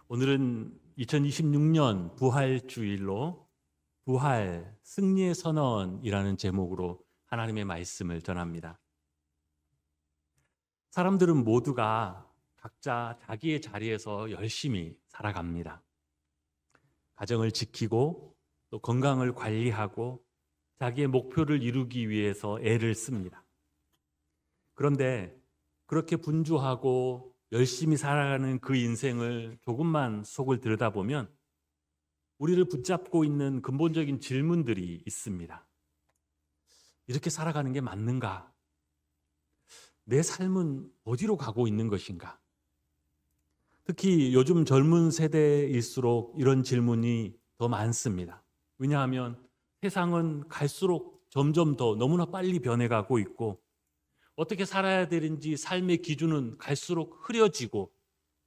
오늘은 2026년 부활주일로 부활 승리의 선언이라는 제목으로 하나님의 말씀을 전합니다. 사람들은 모두가 각자 자기의 자리에서 열심히 살아갑니다. 가정을 지키고 또 건강을 관리하고 자기의 목표를 이루기 위해서 애를 씁니다. 그런데 그렇게 분주하고 열심히 살아가는 그 인생을 조금만 속을 들여다보면 우리를 붙잡고 있는 근본적인 질문들이 있습니다. 이렇게 살아가는 게 맞는가? 내 삶은 어디로 가고 있는 것인가? 특히 요즘 젊은 세대일수록 이런 질문이 더 많습니다. 왜냐하면 세상은 갈수록 점점 더 너무나 빨리 변해가고 있고 어떻게 살아야 되는지 삶의 기준은 갈수록 흐려지고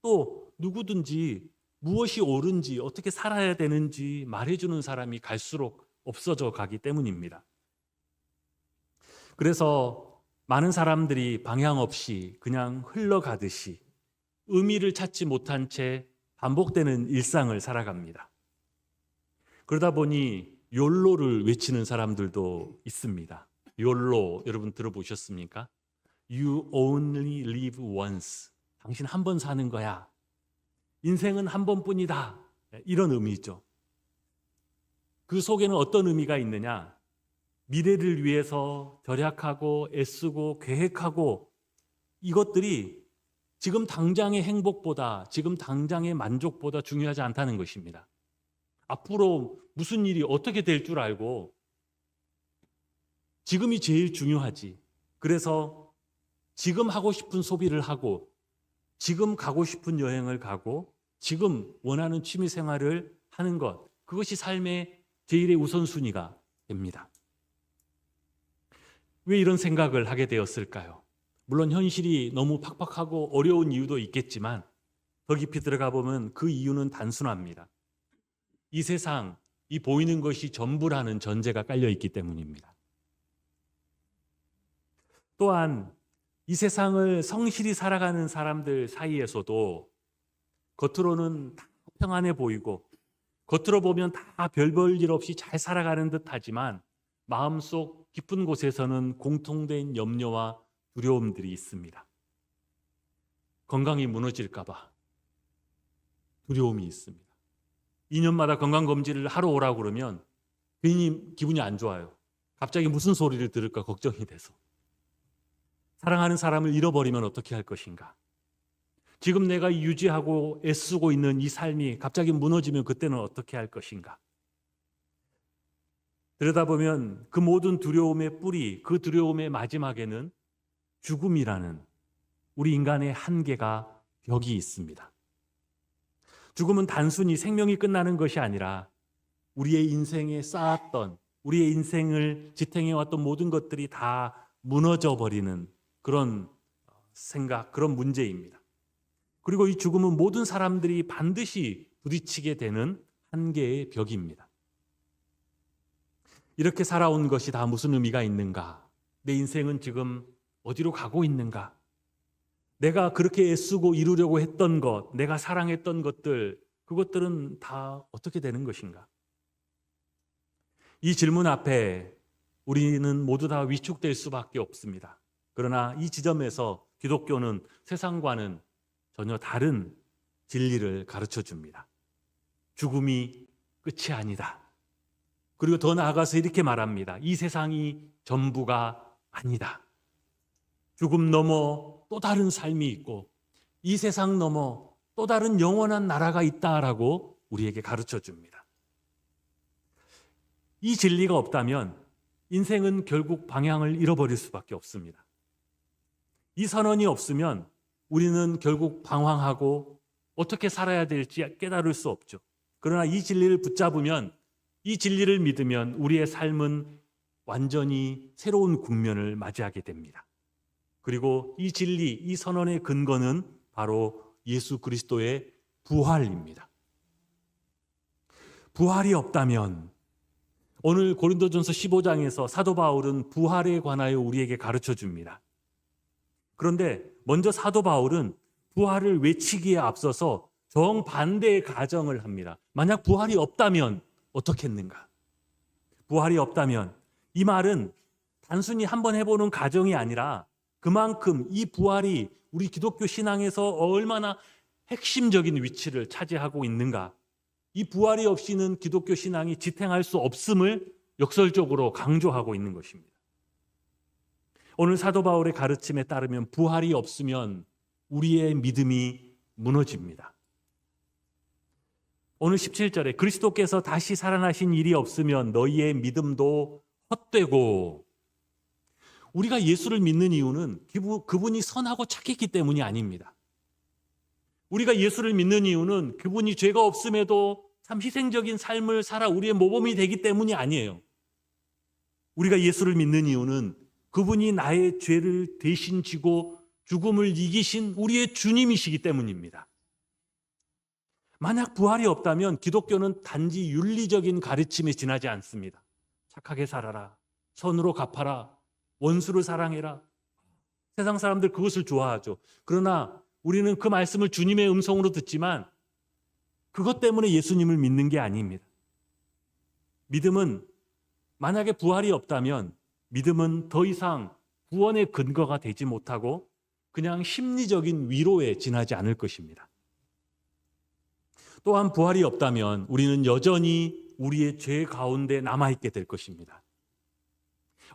또 누구든지 무엇이 옳은지 어떻게 살아야 되는지 말해주는 사람이 갈수록 없어져 가기 때문입니다. 그래서 많은 사람들이 방향 없이 그냥 흘러가듯이 의미를 찾지 못한 채 반복되는 일상을 살아갑니다. 그러다 보니 욜로를 외치는 사람들도 있습니다. 욜로 여러분 들어보셨습니까? You only live once. 당신 한 번 사는 거야. 인생은 한 번뿐이다. 이런 의미죠. 그 속에는 어떤 의미가 있느냐? 미래를 위해서 절약하고 애쓰고 계획하고 이것들이 지금 당장의 행복보다 지금 당장의 만족보다 중요하지 않다는 것입니다. 앞으로 무슨 일이 어떻게 될 줄 알고 지금이 제일 중요하지. 그래서 지금 하고 싶은 소비를 하고 지금 가고 싶은 여행을 가고 지금 원하는 취미 생활을 하는 것, 그것이 삶의 제일의 우선순위가 됩니다. 왜 이런 생각을 하게 되었을까요? 물론 현실이 너무 팍팍하고 어려운 이유도 있겠지만 더 깊이 들어가 보면 그 이유는 단순합니다. 이 세상, 이 보이는 것이 전부라는 전제가 깔려 있기 때문입니다. 또한 이 세상을 성실히 살아가는 사람들 사이에서도 겉으로는 다 평안해 보이고 겉으로 보면 다 별 볼 일 없이 잘 살아가는 듯 하지만 마음속 깊은 곳에서는 공통된 염려와 두려움들이 있습니다. 건강이 무너질까 봐 두려움이 있습니다. 2년마다 건강검진을 하러 오라고 그러면 괜히 기분이 안 좋아요. 갑자기 무슨 소리를 들을까 걱정이 돼서. 사랑하는 사람을 잃어버리면 어떻게 할 것인가? 지금 내가 유지하고 애쓰고 있는 이 삶이 갑자기 무너지면 그때는 어떻게 할 것인가? 들여다보면 그 모든 두려움의 뿌리, 그 두려움의 마지막에는 죽음이라는 우리 인간의 한계가 벽이 있습니다. 죽음은 단순히 생명이 끝나는 것이 아니라 우리의 인생에 쌓았던, 우리의 인생을 지탱해왔던 모든 것들이 다 무너져 버리는 그런 생각, 그런 문제입니다. 그리고 이 죽음은 모든 사람들이 반드시 부딪히게 되는 한계의 벽입니다. 이렇게 살아온 것이 다 무슨 의미가 있는가? 내 인생은 지금 어디로 가고 있는가? 내가 그렇게 애쓰고 이루려고 했던 것, 내가 사랑했던 것들, 그것들은 다 어떻게 되는 것인가? 이 질문 앞에 우리는 모두 다 위축될 수밖에 없습니다. 그러나 이 지점에서 기독교는 세상과는 전혀 다른 진리를 가르쳐 줍니다. 죽음이 끝이 아니다. 그리고 더 나아가서 이렇게 말합니다. 이 세상이 전부가 아니다. 죽음 넘어 또 다른 삶이 있고 이 세상 넘어 또 다른 영원한 나라가 있다라고 우리에게 가르쳐 줍니다. 이 진리가 없다면 인생은 결국 방향을 잃어버릴 수밖에 없습니다. 이 선언이 없으면 우리는 결국 방황하고 어떻게 살아야 될지 깨달을 수 없죠. 그러나 이 진리를 붙잡으면, 이 진리를 믿으면 우리의 삶은 완전히 새로운 국면을 맞이하게 됩니다. 그리고 이 진리, 이 선언의 근거는 바로 예수 그리스도의 부활입니다. 부활이 없다면 오늘 고린도전서 15장에서 사도 바울은 부활에 관하여 우리에게 가르쳐 줍니다. 그런데 먼저 사도 바울은 부활을 외치기에 앞서서 정반대의 가정을 합니다. 만약 부활이 없다면 어떻겠는가? 부활이 없다면, 이 말은 단순히 한번 해보는 가정이 아니라 그만큼 이 부활이 우리 기독교 신앙에서 얼마나 핵심적인 위치를 차지하고 있는가, 이 부활이 없이는 기독교 신앙이 지탱할 수 없음을 역설적으로 강조하고 있는 것입니다. 오늘 사도 바울의 가르침에 따르면 부활이 없으면 우리의 믿음이 무너집니다. 오늘 17절에 그리스도께서 다시 살아나신 일이 없으면 너희의 믿음도 헛되고, 우리가 예수를 믿는 이유는 그분이 선하고 착했기 때문이 아닙니다. 우리가 예수를 믿는 이유는 그분이 죄가 없음에도 참 희생적인 삶을 살아 우리의 모범이 되기 때문이 아니에요. 우리가 예수를 믿는 이유는 그분이 나의 죄를 대신 지고 죽음을 이기신 우리의 주님이시기 때문입니다. 만약 부활이 없다면 기독교는 단지 윤리적인 가르침에 지나지 않습니다. 착하게 살아라, 선으로 갚아라, 원수를 사랑해라. 세상 사람들 그것을 좋아하죠. 그러나 우리는 그 말씀을 주님의 음성으로 듣지만 그것 때문에 예수님을 믿는 게 아닙니다. 믿음은, 만약에 부활이 없다면 믿음은 더 이상 구원의 근거가 되지 못하고 그냥 심리적인 위로에 지나지 않을 것입니다. 또한 부활이 없다면 우리는 여전히 우리의 죄 가운데 남아있게 될 것입니다.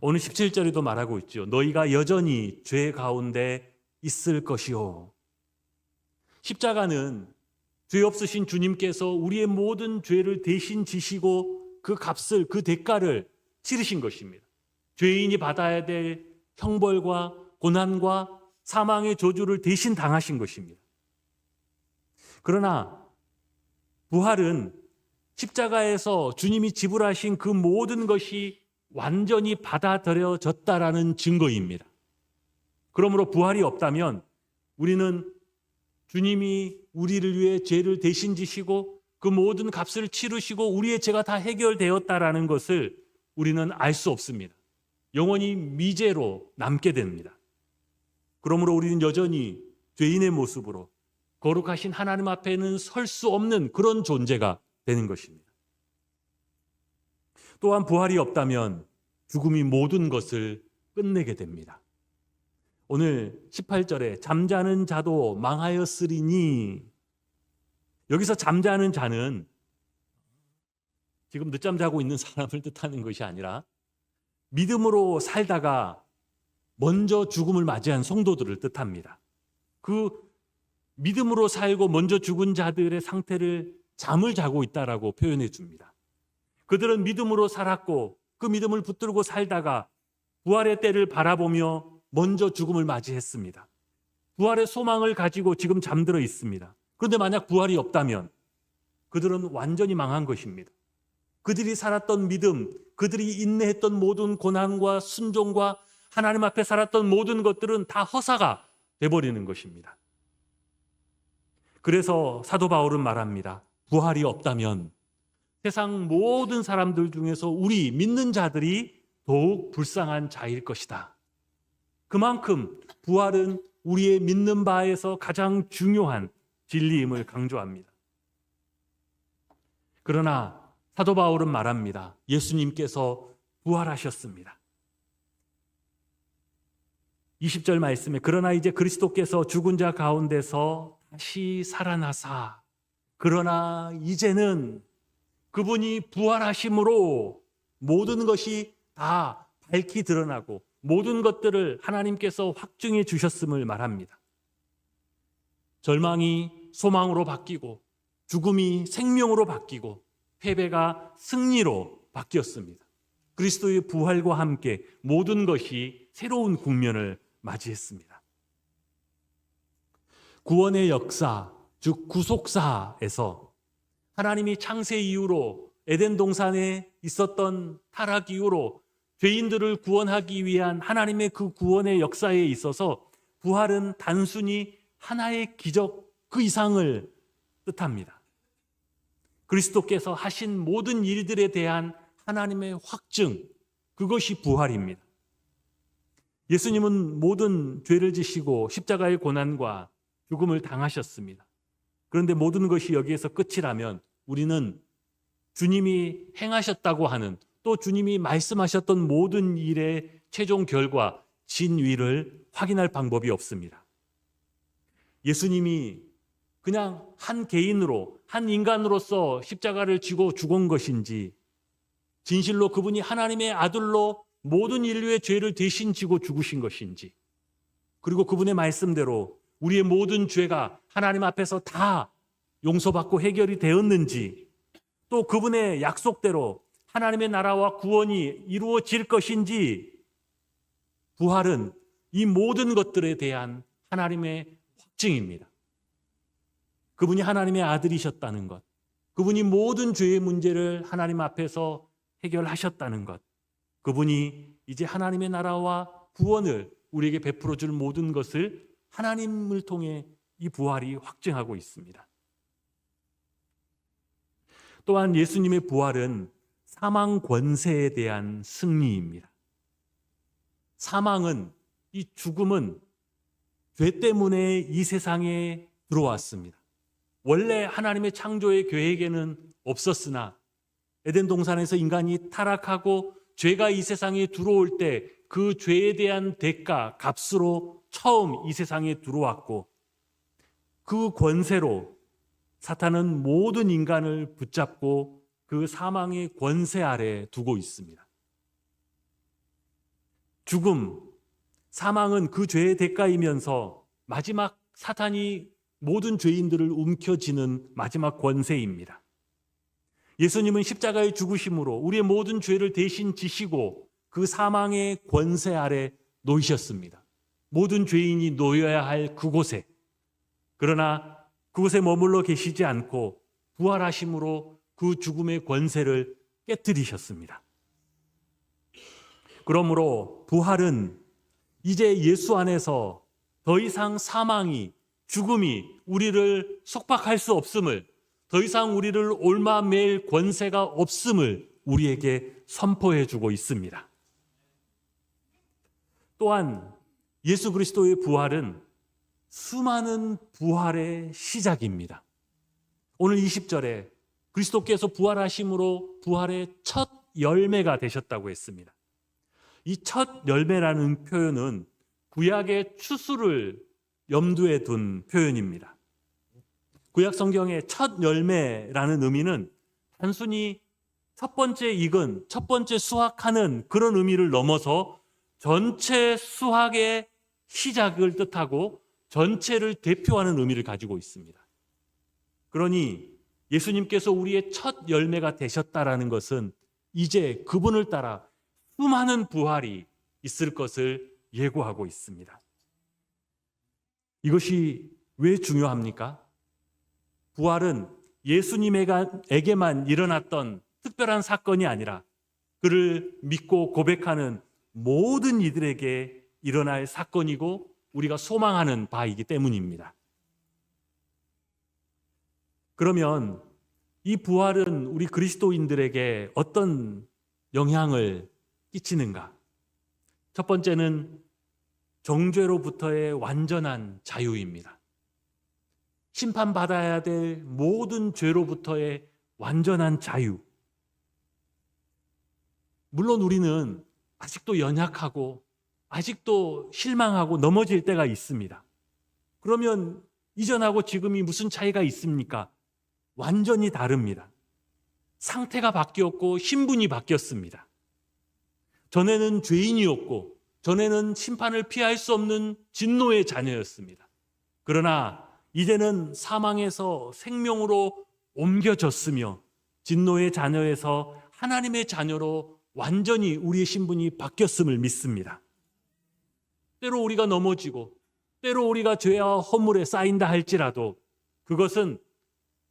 오늘 17절에도 말하고 있죠. 너희가 여전히 죄 가운데 있을 것이요. 십자가는 죄 없으신 주님께서 우리의 모든 죄를 대신 지시고 그 값을, 그 대가를 치르신 것입니다. 죄인이 받아야 될 형벌과 고난과 사망의 저주를 대신 당하신 것입니다. 그러나 부활은 십자가에서 주님이 지불하신 그 모든 것이 완전히 받아들여졌다라는 증거입니다. 그러므로 부활이 없다면 우리는 주님이 우리를 위해 죄를 대신 지시고 그 모든 값을 치르시고 우리의 죄가 다 해결되었다라는 것을 우리는 알 수 없습니다. 영원히 미죄로 남게 됩니다. 그러므로 우리는 여전히 죄인의 모습으로 거룩하신 하나님 앞에는 설 수 없는 그런 존재가 되는 것입니다. 또한 부활이 없다면 죽음이 모든 것을 끝내게 됩니다. 오늘 18절에 잠자는 자도 망하였으리니, 여기서 잠자는 자는 지금 늦잠 자고 있는 사람을 뜻하는 것이 아니라 믿음으로 살다가 먼저 죽음을 맞이한 성도들을 뜻합니다. 그 믿음으로 살고 먼저 죽은 자들의 상태를 잠을 자고 있다라고 표현해 줍니다. 그들은 믿음으로 살았고 그 믿음을 붙들고 살다가 부활의 때를 바라보며 먼저 죽음을 맞이했습니다. 부활의 소망을 가지고 지금 잠들어 있습니다. 그런데 만약 부활이 없다면 그들은 완전히 망한 것입니다. 그들이 살았던 믿음, 그들이 인내했던 모든 고난과 순종과 하나님 앞에 살았던 모든 것들은 다 허사가 돼버리는 것입니다. 그래서 사도 바울은 말합니다. 부활이 없다면 세상 모든 사람들 중에서 우리 믿는 자들이 더욱 불쌍한 자일 것이다. 그만큼 부활은 우리의 믿는 바에서 가장 중요한 진리임을 강조합니다. 그러나 사도 바울은 말합니다. 예수님께서 부활하셨습니다. 20절 말씀에 그러나 이제 그리스도께서 죽은 자 가운데서 다시 살아나사, 그러나 이제는 그분이 부활하심으로 모든 것이 다 밝히 드러나고 모든 것들을 하나님께서 확증해 주셨음을 말합니다. 절망이 소망으로 바뀌고 죽음이 생명으로 바뀌고 패배가 승리로 바뀌었습니다. 그리스도의 부활과 함께 모든 것이 새로운 국면을 맞이했습니다. 구원의 역사, 즉 구속사에서 하나님이 창세 이후로 에덴 동산에 있었던 타락 이후로 죄인들을 구원하기 위한 하나님의 그 구원의 역사에 있어서 부활은 단순히 하나의 기적 그 이상을 뜻합니다. 그리스도께서 하신 모든 일들에 대한 하나님의 확증, 그것이 부활입니다. 예수님은 모든 죄를 지시고 십자가의 고난과 죽음을 당하셨습니다. 그런데 모든 것이 여기에서 끝이라면 우리는 주님이 행하셨다고 하는, 또 주님이 말씀하셨던 모든 일의 최종 결과 진위를 확인할 방법이 없습니다. 예수님이 그냥 한 개인으로, 한 인간으로서 십자가를 지고 죽은 것인지, 진실로 그분이 하나님의 아들로 모든 인류의 죄를 대신 지고 죽으신 것인지, 그리고 그분의 말씀대로 우리의 모든 죄가 하나님 앞에서 다 용서받고 해결이 되었는지, 또 그분의 약속대로 하나님의 나라와 구원이 이루어질 것인지, 부활은 이 모든 것들에 대한 하나님의 확증입니다. 그분이 하나님의 아들이셨다는 것, 그분이 모든 죄의 문제를 하나님 앞에서 해결하셨다는 것, 그분이 이제 하나님의 나라와 구원을 우리에게 베풀어 줄 모든 것을 하나님을 통해 이 부활이 확증하고 있습니다. 또한 예수님의 부활은 사망 권세에 대한 승리입니다. 사망은, 이 죽음은 죄 때문에 이 세상에 들어왔습니다. 원래 하나님의 창조의 계획에는 없었으나 에덴 동산에서 인간이 타락하고 죄가 이 세상에 들어올 때 그 죄에 대한 대가, 값으로 처음 이 세상에 들어왔고, 그 권세로 사탄은 모든 인간을 붙잡고 그 사망의 권세 아래 두고 있습니다. 죽음, 사망은 그 죄의 대가이면서 마지막 사탄이 모든 죄인들을 움켜쥐는 마지막 권세입니다. 예수님은 십자가의 죽으심으로 우리의 모든 죄를 대신 지시고 그 사망의 권세 아래 놓이셨습니다. 모든 죄인이 놓여야 할 그곳에. 그러나 그곳에 머물러 계시지 않고 부활하심으로 그 죽음의 권세를 깨뜨리셨습니다. 그러므로 부활은 이제 예수 안에서 더 이상 사망이, 죽음이 우리를 속박할 수 없음을, 더 이상 우리를 옮아맬 권세가 없음을 우리에게 선포해 주고 있습니다. 또한 예수 그리스도의 부활은 수많은 부활의 시작입니다. 오늘 20절에 그리스도께서 부활하심으로 부활의 첫 열매가 되셨다고 했습니다. 이 첫 열매라는 표현은 구약의 추수를 염두에 둔 표현입니다. 구약 성경의 첫 열매라는 의미는 단순히 첫 번째 익은, 첫 번째 수확하는 그런 의미를 넘어서 전체 수확의 시작을 뜻하고 전체를 대표하는 의미를 가지고 있습니다. 그러니 예수님께서 우리의 첫 열매가 되셨다라는 것은 이제 그분을 따라 수많은 부활이 있을 것을 예고하고 있습니다. 이것이 왜 중요합니까? 부활은 예수님에게만 일어났던 특별한 사건이 아니라 그를 믿고 고백하는 모든 이들에게 일어날 사건이고 우리가 소망하는 바이기 때문입니다. 그러면 이 부활은 우리 그리스도인들에게 어떤 영향을 끼치는가? 첫 번째는 정죄로부터의 완전한 자유입니다. 심판받아야 될 모든 죄로부터의 완전한 자유. 물론 우리는 아직도 연약하고 아직도 실망하고 넘어질 때가 있습니다. 그러면 이전하고 지금이 무슨 차이가 있습니까? 완전히 다릅니다. 상태가 바뀌었고 신분이 바뀌었습니다. 전에는 죄인이었고 전에는 심판을 피할 수 없는 진노의 자녀였습니다. 그러나 이제는 사망에서 생명으로 옮겨졌으며 진노의 자녀에서 하나님의 자녀로 완전히 우리의 신분이 바뀌었음을 믿습니다. 때로 우리가 넘어지고 때로 우리가 죄와 허물에 쌓인다 할지라도 그것은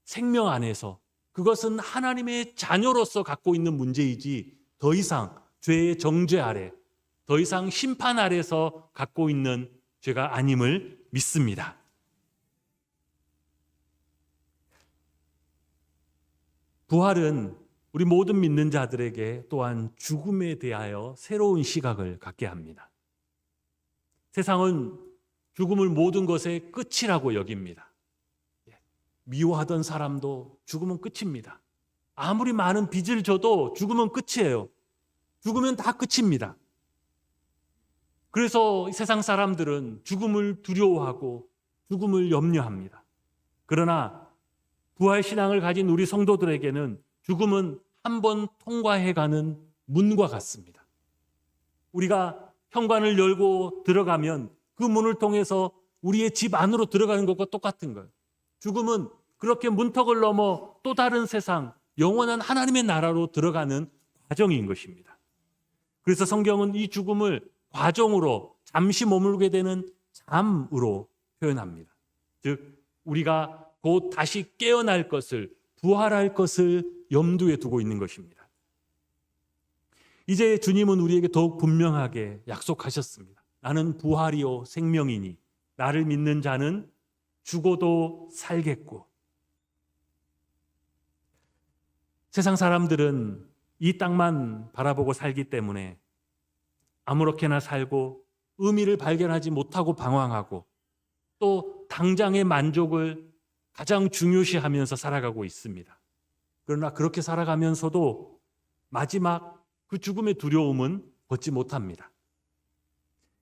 생명 안에서, 그것은 하나님의 자녀로서 갖고 있는 문제이지 더 이상 죄의 정죄 아래, 더 이상 심판 아래서 갖고 있는 죄가 아님을 믿습니다. 부활은 우리 모든 믿는 자들에게 또한 죽음에 대하여 새로운 시각을 갖게 합니다. 세상은 죽음을 모든 것의 끝이라고 여깁니다. 미워하던 사람도 죽으면 끝입니다. 아무리 많은 빚을 져도 죽으면 끝이에요. 죽으면 다 끝입니다. 그래서 세상 사람들은 죽음을 두려워하고 죽음을 염려합니다. 그러나 부활신앙을 가진 우리 성도들에게는 죽음은 한 번 통과해가는 문과 같습니다. 우리가 현관을 열고 들어가면 그 문을 통해서 우리의 집 안으로 들어가는 것과 똑같은 거예요. 죽음은 그렇게 문턱을 넘어 또 다른 세상, 영원한 하나님의 나라로 들어가는 과정인 것입니다. 그래서 성경은 이 죽음을 과정으로 잠시 머물게 되는 잠으로 표현합니다. 즉 우리가 곧 다시 깨어날 것을, 부활할 것을 염두에 두고 있는 것입니다. 이제 주님은 우리에게 더욱 분명하게 약속하셨습니다. 나는 부활이요 생명이니 나를 믿는 자는 죽어도 살겠고. 세상 사람들은 이 땅만 바라보고 살기 때문에 아무렇게나 살고 의미를 발견하지 못하고 방황하고 또 당장의 만족을 가장 중요시하면서 살아가고 있습니다. 그러나 그렇게 살아가면서도 마지막 그 죽음의 두려움은 벗지 못합니다.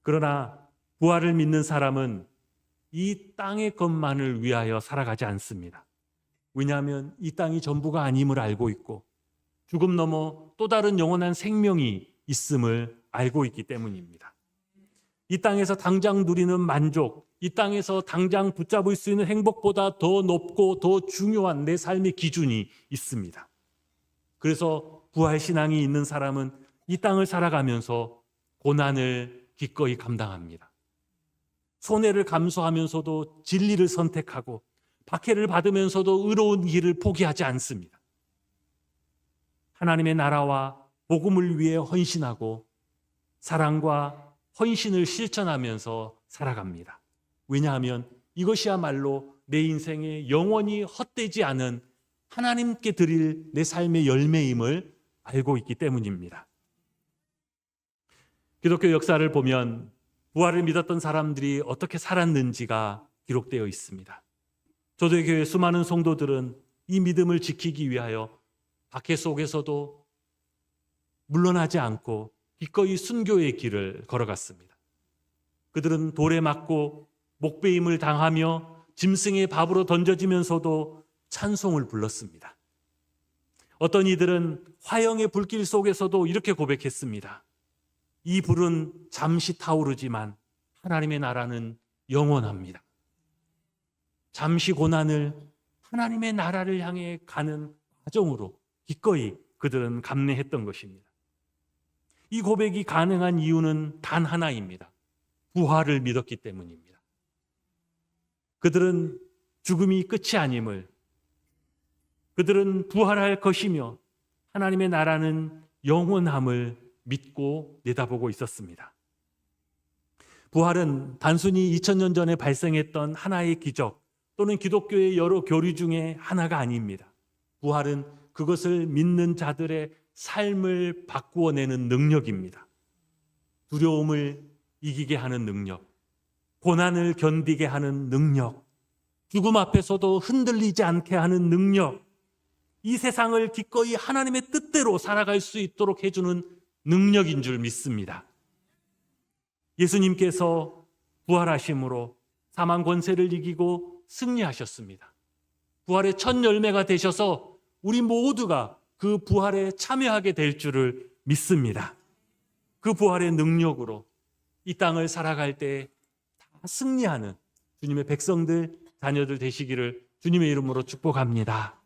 그러나 부활을 믿는 사람은 이 땅의 것만을 위하여 살아가지 않습니다. 왜냐하면 이 땅이 전부가 아님을 알고 있고 죽음 넘어 또 다른 영원한 생명이 있음을 알고 있기 때문입니다. 이 땅에서 당장 누리는 만족, 이 땅에서 당장 붙잡을 수 있는 행복보다 더 높고 더 중요한 내 삶의 기준이 있습니다. 그래서 부활신앙이 있는 사람은 이 땅을 살아가면서 고난을 기꺼이 감당합니다. 손해를 감수하면서도 진리를 선택하고 박해를 받으면서도 의로운 길을 포기하지 않습니다. 하나님의 나라와 복음을 위해 헌신하고 사랑과 헌신을 실천하면서 살아갑니다. 왜냐하면 이것이야말로 내 인생에 영원히 헛되지 않은 하나님께 드릴 내 삶의 열매임을 알고 있기 때문입니다. 기독교 역사를 보면 부활을 믿었던 사람들이 어떻게 살았는지가 기록되어 있습니다. 초대교회 수많은 성도들은 이 믿음을 지키기 위하여 박해 속에서도 물러나지 않고 기꺼이 순교의 길을 걸어갔습니다. 그들은 돌에 맞고 목베임을 당하며 짐승의 밥으로 던져지면서도 찬송을 불렀습니다. 어떤 이들은 화형의 불길 속에서도 이렇게 고백했습니다. 이 불은 잠시 타오르지만 하나님의 나라는 영원합니다. 잠시 고난을 하나님의 나라를 향해 가는 과정으로 기꺼이 그들은 감내했던 것입니다. 이 고백이 가능한 이유는 단 하나입니다. 부활을 믿었기 때문입니다. 그들은 죽음이 끝이 아님을, 그들은 부활할 것이며 하나님의 나라는 영원함을 믿고 내다보고 있었습니다. 부활은 단순히 2000년 전에 발생했던 하나의 기적 또는 기독교의 여러 교리 중에 하나가 아닙니다. 부활은 그것을 믿는 자들의 삶을 바꾸어내는 능력입니다. 두려움을 이기게 하는 능력, 고난을 견디게 하는 능력, 죽음 앞에서도 흔들리지 않게 하는 능력, 이 세상을 기꺼이 하나님의 뜻대로 살아갈 수 있도록 해주는 능력인 줄 믿습니다. 예수님께서 부활하심으로 사망 권세를 이기고 승리하셨습니다. 부활의 첫 열매가 되셔서 우리 모두가 그 부활에 참여하게 될 줄을 믿습니다. 그 부활의 능력으로 이 땅을 살아갈 때 다 승리하는 주님의 백성들, 자녀들 되시기를 주님의 이름으로 축복합니다.